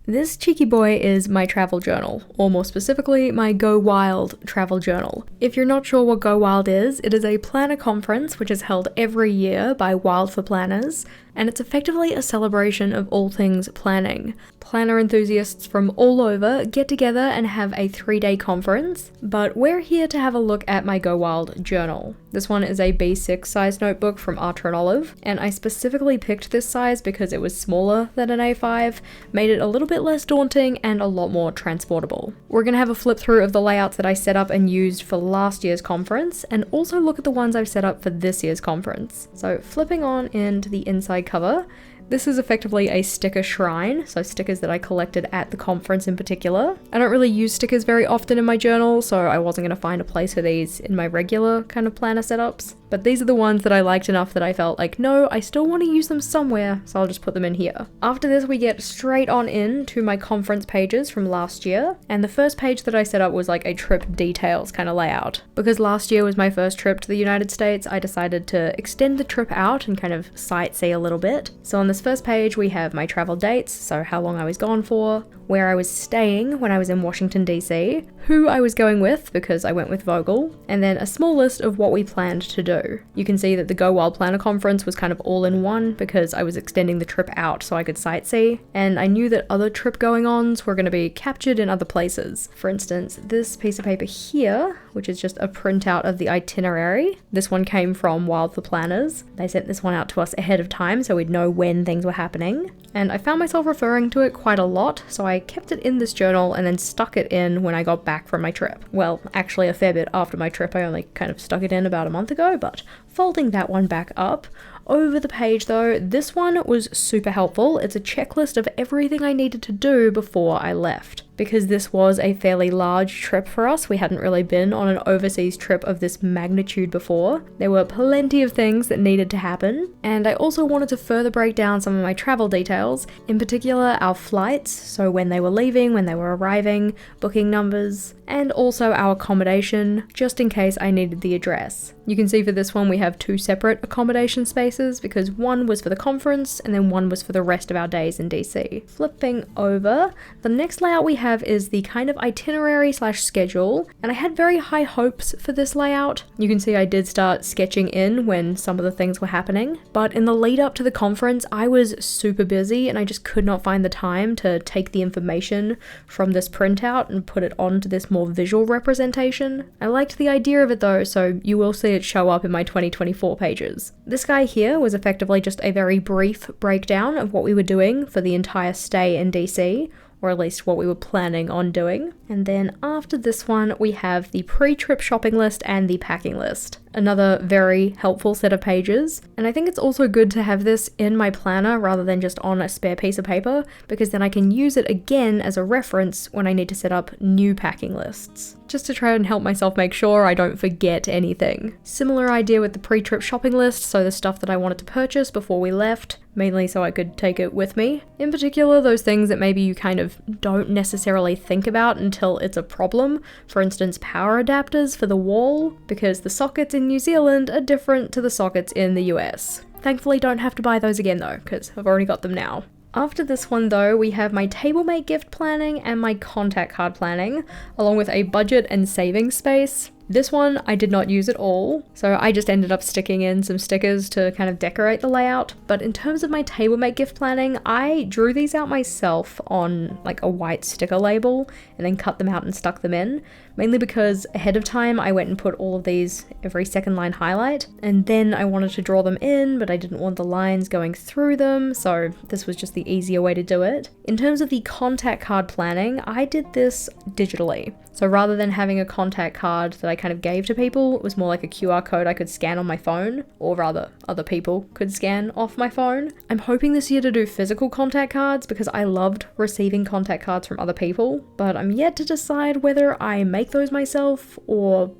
This cheeky boy is my travel journal, or more specifically, my Go Wild travel journal. If you're not sure what Go Wild is, it is a planner conference which is held every year by Wild for Planners, and it's effectively a celebration of all things planning. Planner enthusiasts from all over get together and have a 3-day conference, but we're here to have a look at my Go Wild journal. This one is a B6 size notebook from Archer & Olive, and I specifically picked this size because it was smaller than an A5, made it a little bit less daunting and a lot more transportable. We're going to have a flip through of the layouts that I set up and used for last year's conference, and also look at the ones I've set up for this year's conference. So flipping on into the inside cover, this is effectively a sticker shrine, so stickers that I collected at the conference in particular. I don't really use stickers very often in my journal, so I wasn't going to find a place for these in my regular kind of planner setups. But these are the ones that I liked enough that I felt like, no, I still want to use them somewhere, so I'll just put them in here. After this, we get straight on in to my conference pages from last year, and the first page that I set up was like a trip details kind of layout. Because last year was my first trip to the United States, I decided to extend the trip out and kind of sightsee a little bit. So on this first page, we have my travel dates, so how long I was gone for, where I was staying when I was in Washington DC, who I was going with because I went with Vogel, and then a small list of what we planned to do. You can see that the Go Wild Planner Conference was kind of all in one because I was extending the trip out so I could sightsee, and I knew that other trip going-ons were going to be captured in other places. For instance, this piece of paper here, which is just a printout of the itinerary. This one came from Wild for Planners. They sent this one out to us ahead of time so we'd know when things were happening. And I found myself referring to it quite a lot, so I kept it in this journal and then stuck it in when I got back from my trip. Well, actually a fair bit after my trip. I only kind of stuck it in about a month ago, but folding that one back up. Over the page though, this one was super helpful. It's a checklist of everything I needed to do before I left. Because this was a fairly large trip for us, we hadn't really been on an overseas trip of this magnitude before. There were plenty of things that needed to happen, and I also wanted to further break down some of my travel details, in particular our flights, so when they were leaving, when they were arriving, booking numbers, and also our accommodation, just in case I needed the address. You can see for this one we have 2 separate accommodation spaces because one was for the conference and then one was for the rest of our days in DC. Flipping over, the next layout we have is the kind of itinerary / schedule, and I had very high hopes for this layout. You can see I did start sketching in when some of the things were happening, but in the lead up to the conference I was super busy and I just could not find the time to take the information from this printout and put it onto this more visual representation. I liked the idea of it though, so you will see it show up in my 2024 pages. This guy here was effectively just a very brief breakdown of what we were doing for the entire stay in DC, or at least what we were planning on doing. And then after this one, we have the pre-trip shopping list and the packing list. Another very helpful set of pages. And I think it's also good to have this in my planner rather than just on a spare piece of paper, because then I can use it again as a reference when I need to set up new packing lists, just to try and help myself make sure I don't forget anything. Similar idea with the pre-trip shopping list, so the stuff that I wanted to purchase before we left, mainly so I could take it with me. In particular, those things that maybe you kind of don't necessarily think about until it's a problem. For instance, power adapters for the wall, because the sockets in New Zealand are different to the sockets in the US. Thankfully don't have to buy those again though, because I've already got them now. After this one though, we have my TableMate gift planning and my contact card planning, along with a budget and savings space. This one I did not use at all, so I just ended up sticking in some stickers to kind of decorate the layout. But in terms of my TableMate gift planning, I drew these out myself on like a white sticker label and then cut them out and stuck them in, mainly because ahead of time I went and put all of these every second line highlight, and then I wanted to draw them in, but I didn't want the lines going through them, so this was just the easier way to do it. In terms of the contact card planning, I did this digitally. So rather than having a contact card that I kind of gave to people, it was more like a QR code I could scan on my phone, or rather other people could scan off my phone. I'm hoping this year to do physical contact cards because I loved receiving contact cards from other people, but I'm yet to decide whether I make those myself or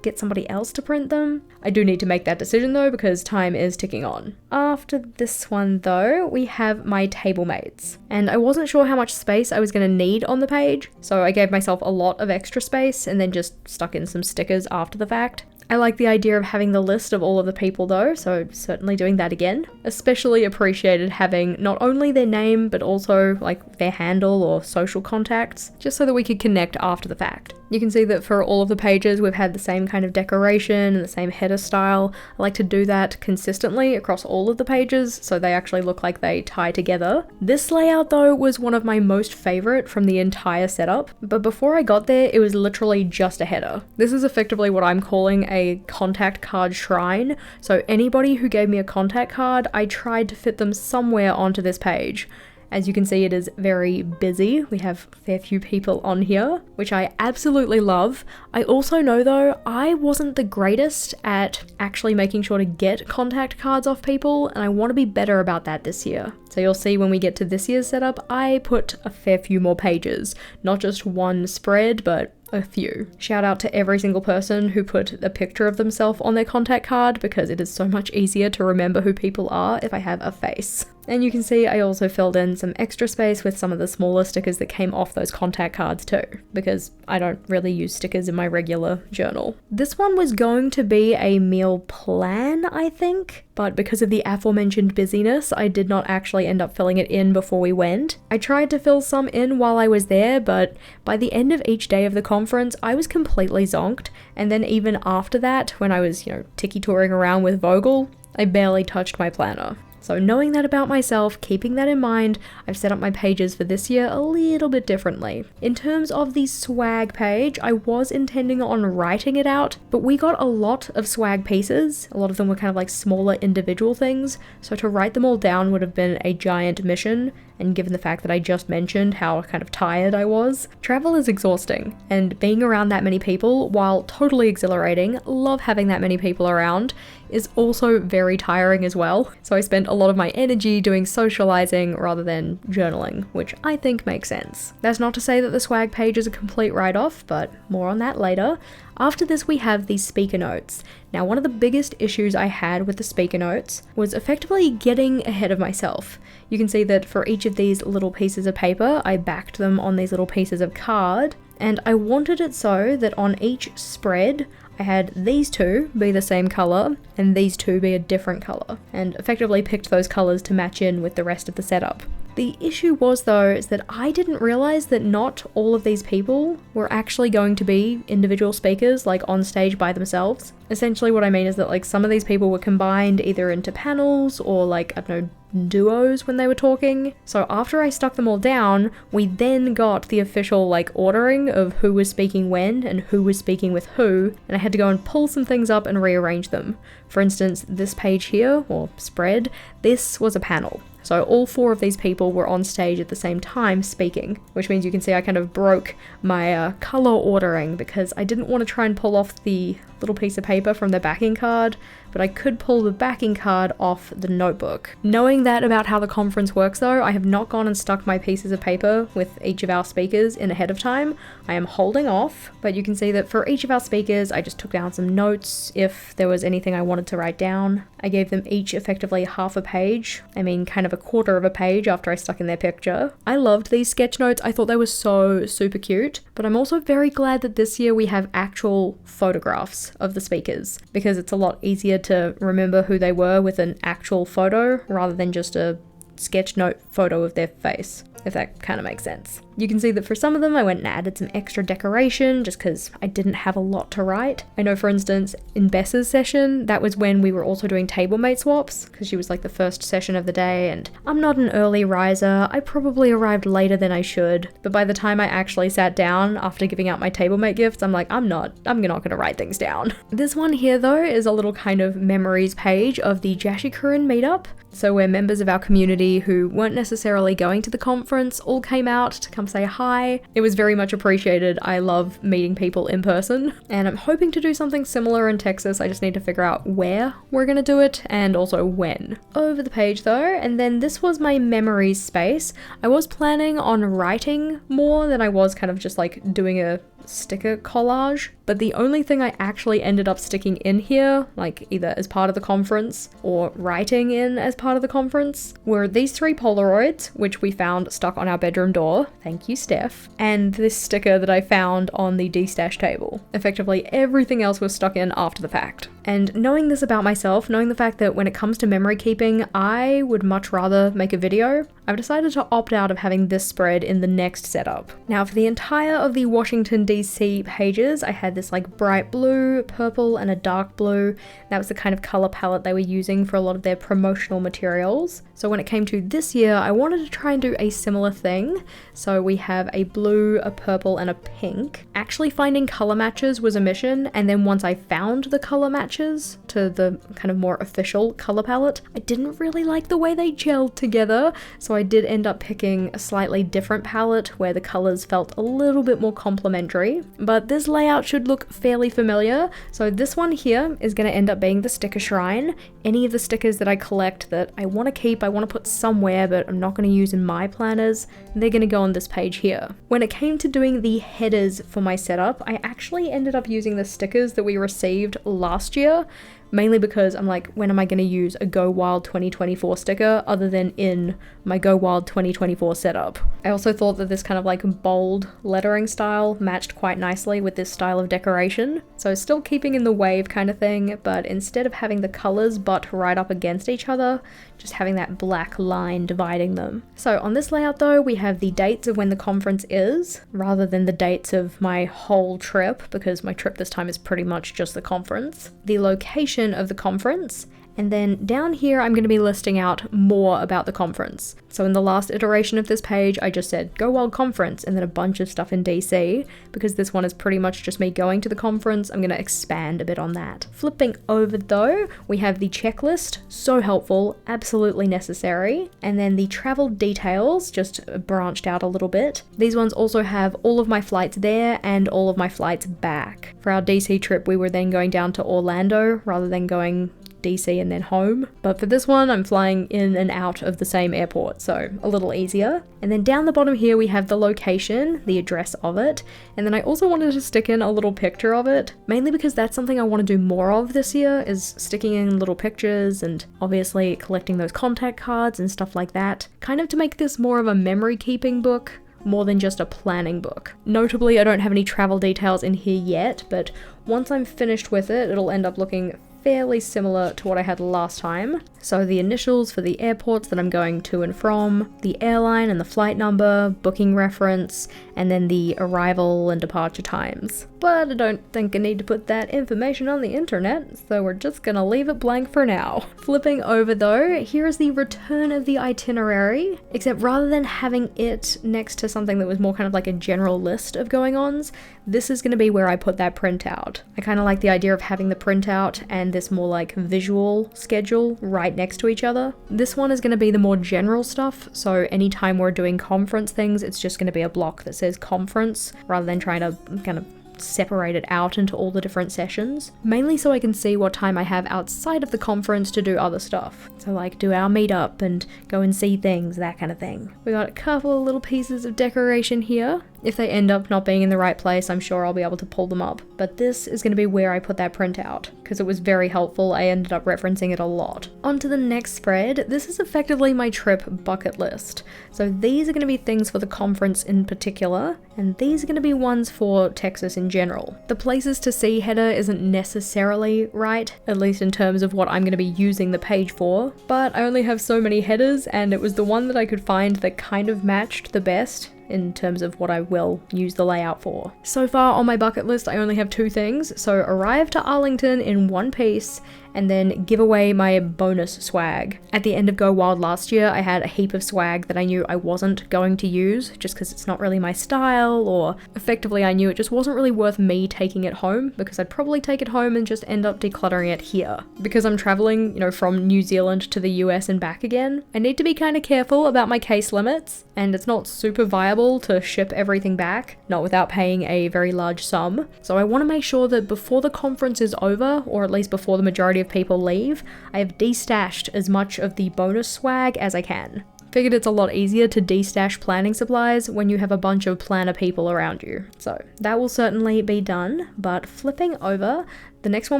get somebody else to print them. I do need to make that decision though because time is ticking on. After this one though, we have my table mates, and I wasn't sure how much space I was going to need on the page, so I gave myself a lot of extra space and then just stuck in some stickers after the fact. I like the idea of having the list of all of the people though, so certainly doing that again. Especially appreciated having not only their name, but also like their handle or social contacts, just so that we could connect after the fact. You can see that for all of the pages, we've had the same kind of decoration and the same header style. I like to do that consistently across all of the pages, so they actually look like they tie together. This layout though was one of my most favorite from the entire setup, but before I got there, it was literally just a header. This is effectively what I'm calling a contact card shrine. So anybody who gave me a contact card, I tried to fit them somewhere onto this page. As you can see, it is very busy. We have a fair few people on here, which I absolutely love. I also know though, I wasn't the greatest at actually making sure to get contact cards off people, and I want to be better about that this year. So you'll see when we get to this year's setup, I put a fair few more pages, not just one spread, but a few. Shout out to every single person who put a picture of themselves on their contact card, because it is so much easier to remember who people are if I have a face. And you can see I also filled in some extra space with some of the smaller stickers that came off those contact cards too, because I don't really use stickers in my regular journal. This one was going to be a meal plan, I think, but because of the aforementioned busyness, I did not actually end up filling it in before we went. I tried to fill some in while I was there, but by the end of each day of the conference, I was completely zonked, and then even after that, when I was, tiki-touring around with Vogel, I barely touched my planner. So knowing that about myself, keeping that in mind, I've set up my pages for this year a little bit differently. In terms of the swag page, I was intending on writing it out, but we got a lot of swag pieces. A lot of them were kind of like smaller individual things, so to write them all down would have been a giant mission. And given the fact that I just mentioned how kind of tired I was, travel is exhausting, and being around that many people, while totally exhilarating, love having that many people around, is also very tiring as well. So I spent a lot of my energy doing socializing rather than journaling, which I think makes sense. That's not to say that the swag page is a complete write-off, but more on that later. After this, we have the speaker notes. Now, one of the biggest issues I had with the speaker notes was effectively getting ahead of myself. You can see that for each of these little pieces of paper, I backed them on these little pieces of card, and I wanted it so that on each spread, I had these two be the same color and these two be a different color, and effectively picked those colors to match in with the rest of the setup. The issue was though, is that I didn't realize that not all of these people were actually going to be individual speakers, like on stage by themselves. Essentially what I mean is that like some of these people were combined either into panels or like, I don't know, duos when they were talking. So after I stuck them all down, we then got the official like ordering of who was speaking when and who was speaking with who, and I had to go and pull some things up and rearrange them. For instance, this page here, or spread, this was a panel. So all four of these people were on stage at the same time speaking, which means you can see I kind of broke my color ordering because I didn't want to try and pull off the little piece of paper from the backing card, but I could pull the backing card off the notebook. Knowing that about how the conference works though, I have not gone and stuck my pieces of paper with each of our speakers in ahead of time. I am holding off, but you can see that for each of our speakers, I just took down some notes if there was anything I wanted to write down. I gave them each effectively half a page. I mean, kind of a quarter of a page after I stuck in their picture. I loved these sketch notes. I thought they were so super cute, but I'm also very glad that this year we have actual photographs of the speakers, because it's a lot easier to remember who they were with an actual photo rather than just a sketch note photo of their face, if that kind of makes sense. You can see that for some of them I went and added some extra decoration just because I didn't have a lot to write. I know for instance in Bess's session, that was when we were also doing table mate swaps because she was like the first session of the day, and I'm not an early riser. I probably arrived later than I should, but by the time I actually sat down after giving out my table mate gifts, I'm like, I'm not gonna write things down. This one here though is a little kind of memories page of the JashiiCorrin meetup. So where members of our community who weren't necessarily going to the conference all came out to come say hi. It was very much appreciated. I love meeting people in person, and I'm hoping to do something similar in Texas. I just need to figure out where we're gonna do it and also when. Over the page though, and then this was my memories space. I was planning on writing more than I was kind of just like doing a sticker collage, but the only thing I actually ended up sticking in here, like either as part of the conference or writing in as part of the conference, were these 3 Polaroids, which we found stuck on our bedroom door. Thank you, Steph. And this sticker that I found on the D-stash table. Effectively, everything else was stuck in after the fact. And knowing this about myself, knowing the fact that when it comes to memory keeping, I would much rather make a video, I've decided to opt out of having this spread in the next setup. Now, for the entire of the Washington DC pages, I had this like bright blue, purple, and a dark blue. That was the kind of color palette they were using for a lot of their promotional materials. So when it came to this year, I wanted to try and do a similar thing. So we have a blue, a purple, and a pink. Actually finding color matches was a mission, and then once I found the color matches to the kind of more official color palette, I didn't really like the way they gelled together, so I did end up picking a slightly different palette where the colors felt a little bit more complementary. But this layout should look fairly familiar. So this one here is going to end up being the sticker shrine. Any of the stickers that I collect that I want to keep, I want to put somewhere, but I'm not going to use in my planners, they're going to go on this page here. When it came to doing the headers for my setup, I actually ended up using the stickers that we received last year, mainly because I'm like, when am I going to use a Go Wild 2024 sticker other than in my Go Wild 2024 setup? I also thought that this kind of like bold lettering style matched quite nicely with this style of decoration. So still keeping in the wave kind of thing, but instead of having the colors butt right up against each other, just having that black line dividing them. So on this layout though, we have the dates of when the conference is, rather than the dates of my whole trip, because my trip this time is pretty much just the conference. The location of the conference, and then down here I'm going to be listing out more about the conference. So in the last iteration of this page, I just said Go Wild Conference and then a bunch of stuff in DC. Because this one is pretty much just me going to the conference, I'm going to expand a bit on that. Flipping over though, we have the checklist, so helpful, absolutely necessary. And then the travel details, just branched out a little bit. These ones also have all of my flights there and all of my flights back. For our DC trip, we were then going down to Orlando rather than going DC and then home. But for this one, I'm flying in and out of the same airport, so a little easier. And then down the bottom here, we have the location, the address of it. And then I also wanted to stick in a little picture of it, mainly because that's something I want to do more of this year, is sticking in little pictures and obviously collecting those contact cards and stuff like that, kind of to make this more of a memory keeping book, more than just a planning book. Notably, I don't have any travel details in here yet, but once I'm finished with it, it'll end up looking fairly similar to what I had last time. So the initials for the airports that I'm going to and from, the airline and the flight number, booking reference, and then the arrival and departure times. But I don't think I need to put that information on the internet, so we're just gonna leave it blank for now. Flipping over though, here is the return of the itinerary, except rather than having it next to something that was more kind of like a general list of going-ons, this is gonna be where I put that printout. I kind of like the idea of having the printout and this more like visual schedule right next to each other. This one is going to be the more general stuff, so anytime we're doing conference things, it's just going to be a block that says conference rather than trying to kind of separate it out into all the different sessions, mainly so I can see what time I have outside of the conference to do other stuff. So like do our meetup and go and see things, that kind of thing. We got a couple of little pieces of decoration here. If they end up not being in the right place, I'm sure I'll be able to pull them up. But this is going to be where I put that printout, because it was very helpful. I ended up referencing it a lot. On to the next spread. This is effectively my trip bucket list. So these are going to be things for the conference in particular, and these are going to be ones for Texas in general. The places to see header isn't necessarily right, at least in terms of what I'm going to be using the page for, but I only have so many headers, and it was the one that I could find that kind of matched the best in terms of what I will use the layout for. So far on my bucket list, I only have 2 things. So arrive to Arlington in one piece, and then give away my bonus swag. At the end of Go Wild last year, I had a heap of swag that I knew I wasn't going to use just because it's not really my style, or effectively I knew it just wasn't really worth me taking it home, because I'd probably take it home and just end up decluttering it here. Because I'm traveling, you know, from New Zealand to the US and back again, I need to be kind of careful about my case limits, and it's not super viable to ship everything back, not without paying a very large sum. So I want to make sure that before the conference is over, or at least before the majority of people leave, I have destashed as much of the bonus swag as I can. Figured it's a lot easier to de-stash planning supplies when you have a bunch of planner people around you. So that will certainly be done, but flipping over, the next one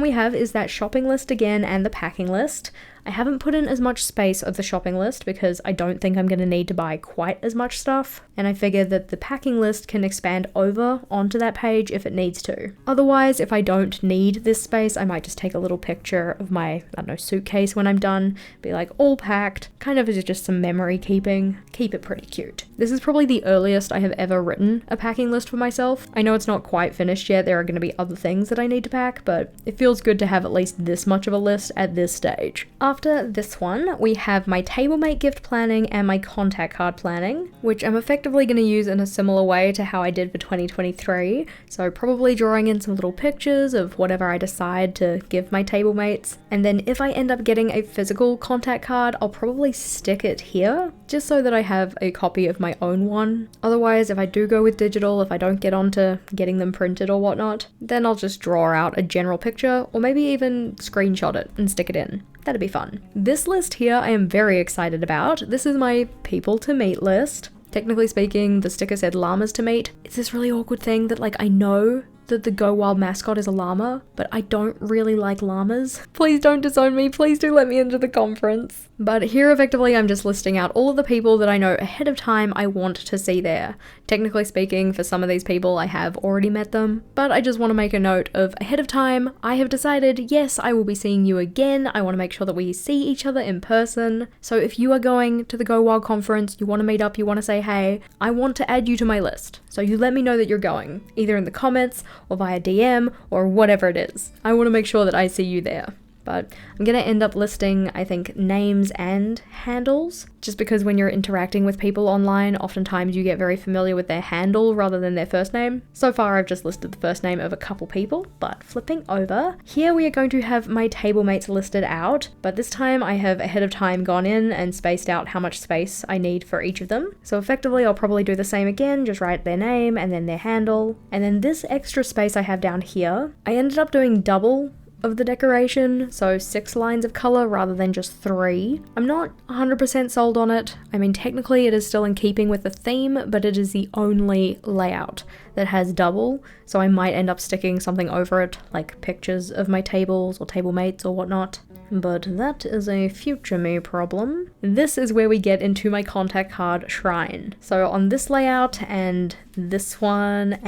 we have is that shopping list again and the packing list. I haven't put in as much space of the shopping list because I don't think I'm going to need to buy quite as much stuff, and I figure that the packing list can expand over onto that page if it needs to. Otherwise, if I don't need this space, I might just take a little picture of my, I don't know, suitcase when I'm done, be like all packed, kind of as just some memory keeping, keep it pretty cute. This is probably the earliest I have ever written a packing list for myself. I know it's not quite finished yet, there are going to be other things that I need to pack, but it feels good to have at least this much of a list at this stage. After this one, we have my tablemate gift planning and my contact card planning, which I'm effectively going to use in a similar way to how I did for 2023. So probably drawing in some little pictures of whatever I decide to give my tablemates. And then if I end up getting a physical contact card, I'll probably stick it here, just so that I have a copy of my own one. Otherwise, if I do go with digital, if I don't get onto getting them printed or whatnot, then I'll just draw out a general picture or maybe even screenshot it and stick it in. That'd be fun. This list here I am very excited about. This is my people to meet list. Technically speaking, the sticker said llamas to meet. It's this really awkward thing that, like, I know that the Go Wild mascot is a llama, but I don't really like llamas. Please don't disown me, please do let me into the conference. But here effectively I'm just listing out all of the people that I know ahead of time I want to see there. Technically speaking, for some of these people I have already met them, but I just want to make a note of ahead of time, I have decided, yes, I will be seeing you again. I want to make sure that we see each other in person. So if you are going to the Go Wild conference, you want to meet up, you want to say hey, I want to add you to my list. So you let me know that you're going, either in the comments or via DM or whatever it is. I want to make sure that I see you there. But I'm going to end up listing, I think, names and handles, just because when you're interacting with people online, oftentimes you get very familiar with their handle rather than their first name. So far, I've just listed the first name of a couple people, but flipping over, here we are going to have my table mates listed out, but this time I have ahead of time gone in and spaced out how much space I need for each of them. So effectively, I'll probably do the same again, just write their name and then their handle. And then this extra space I have down here, I ended up doing double of the decoration, so 6 lines of color rather than just 3. I'm not 100% sold on it. I mean, technically it is still in keeping with the theme, but it is the only layout that has double, so I might end up sticking something over it, like pictures of my tables or table mates or whatnot. But that is a future me problem. This is where we get into my contact card shrine. So on this layout and this one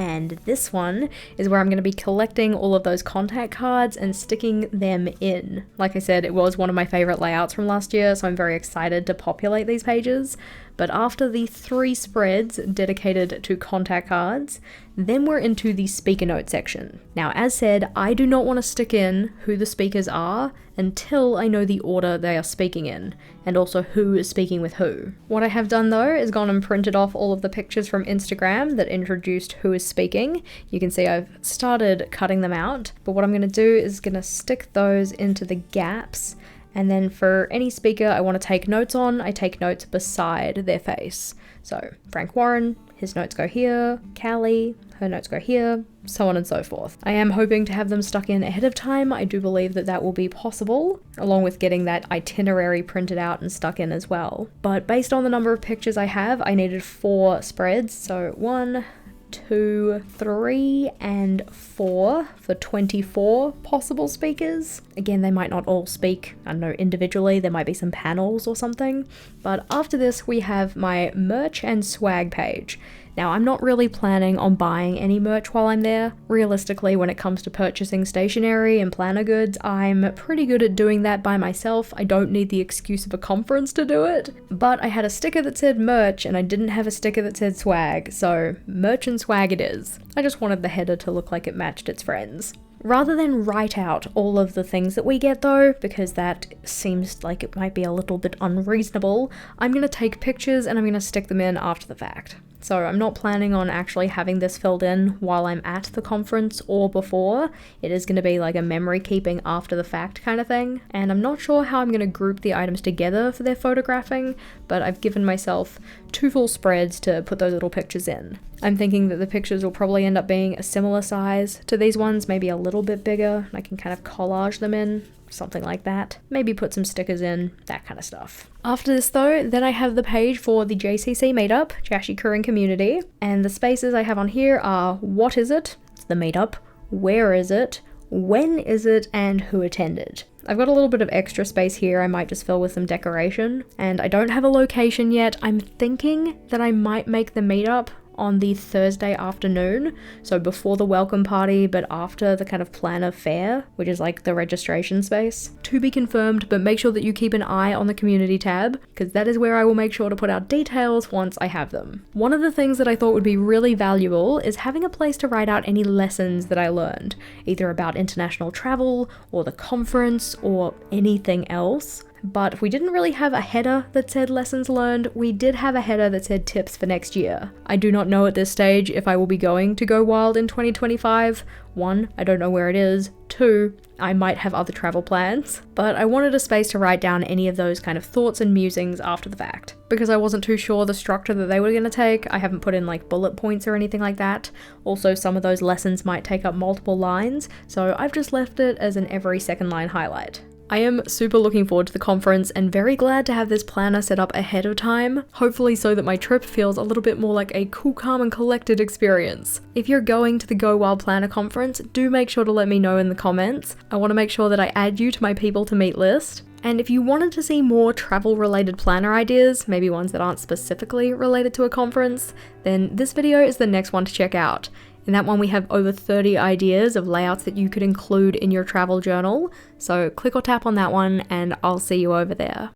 is where I'm going to be collecting all of those contact cards and sticking them in. Like I said, it was one of my favorite layouts from last year, so I'm very excited to populate these pages. But after the 3 spreads dedicated to contact cards, then we're into the speaker note section. Now, as said, I do not want to stick in who the speakers are until I know the order they are speaking in, and also who is speaking with who. What I have done though is gone and printed off all of the pictures from Instagram that introduced who is speaking. You can see I've started cutting them out, but what I'm going to do is going to stick those into the gaps. And then for any speaker I want to take notes on, I take notes beside their face. So Frank Warren, his notes go here, Callie, her notes go here, so on and so forth. I am hoping to have them stuck in ahead of time. I do believe that that will be possible, along with getting that itinerary printed out and stuck in as well. But based on the number of pictures I have, I needed 4 spreads, so 1, 2, 3, and 4 for 24 possible speakers. Again, they might not all speak, I don't know, individually, there might be some panels or something. But after this, we have my merch and swag page. Now, I'm not really planning on buying any merch while I'm there. Realistically, when it comes to purchasing stationery and planner goods, I'm pretty good at doing that by myself. I don't need the excuse of a conference to do it. But I had a sticker that said merch and I didn't have a sticker that said swag, so merch and swag it is. I just wanted the header to look like it matched its friends. Rather than write out all of the things that we get though, because that seems like it might be a little bit unreasonable, I'm going to take pictures and I'm going to stick them in after the fact. So I'm not planning on actually having this filled in while I'm at the conference or before. It is going to be like a memory keeping after the fact kind of thing. And I'm not sure how I'm going to group the items together for their photographing, but I've given myself 2 full spreads to put those little pictures in. I'm thinking that the pictures will probably end up being a similar size to these ones, maybe a little bit bigger. I can kind of collage them in. something like that. Maybe put some stickers in, that kind of stuff. After this though, then I have the page for the JCC meetup, JashiiCorrin community, and the spaces I have on here are what is it? It's the meetup. Where is it? When is it? And who attended? I've got a little bit of extra space here I might just fill with some decoration, and I don't have a location yet. I'm thinking that I might make the meetup on the Thursday afternoon, so before the welcome party but after the kind of planner fair, which is like the registration space. To be confirmed, but make sure that you keep an eye on the community tab, because that is where I will make sure to put out details once I have them. One of the things that I thought would be really valuable is having a place to write out any lessons that I learned, either about international travel or the conference or anything else. But we didn't really have a header that said lessons learned. We did have a header that said tips for next year. I do not know at this stage if I will be going to Go Wild in 2025. 1, I don't know where it is. 2, I might have other travel plans. But I wanted a space to write down any of those kind of thoughts and musings after the fact. Because I wasn't too sure the structure that they were going to take, I haven't put in like bullet points or anything like that. Also, some of those lessons might take up multiple lines, so I've just left it as an every second line highlight. I am super looking forward to the conference and very glad to have this planner set up ahead of time, hopefully so that my trip feels a little bit more like a cool, calm and collected experience. If you're going to the Go Wild Planner conference, do make sure to let me know in the comments. I want to make sure that I add you to my people to meet list. And if you wanted to see more travel related planner ideas, maybe ones that aren't specifically related to a conference, then this video is the next one to check out. In that one we have over 30 ideas of layouts that you could include in your travel journal, so click or tap on that one and I'll see you over there.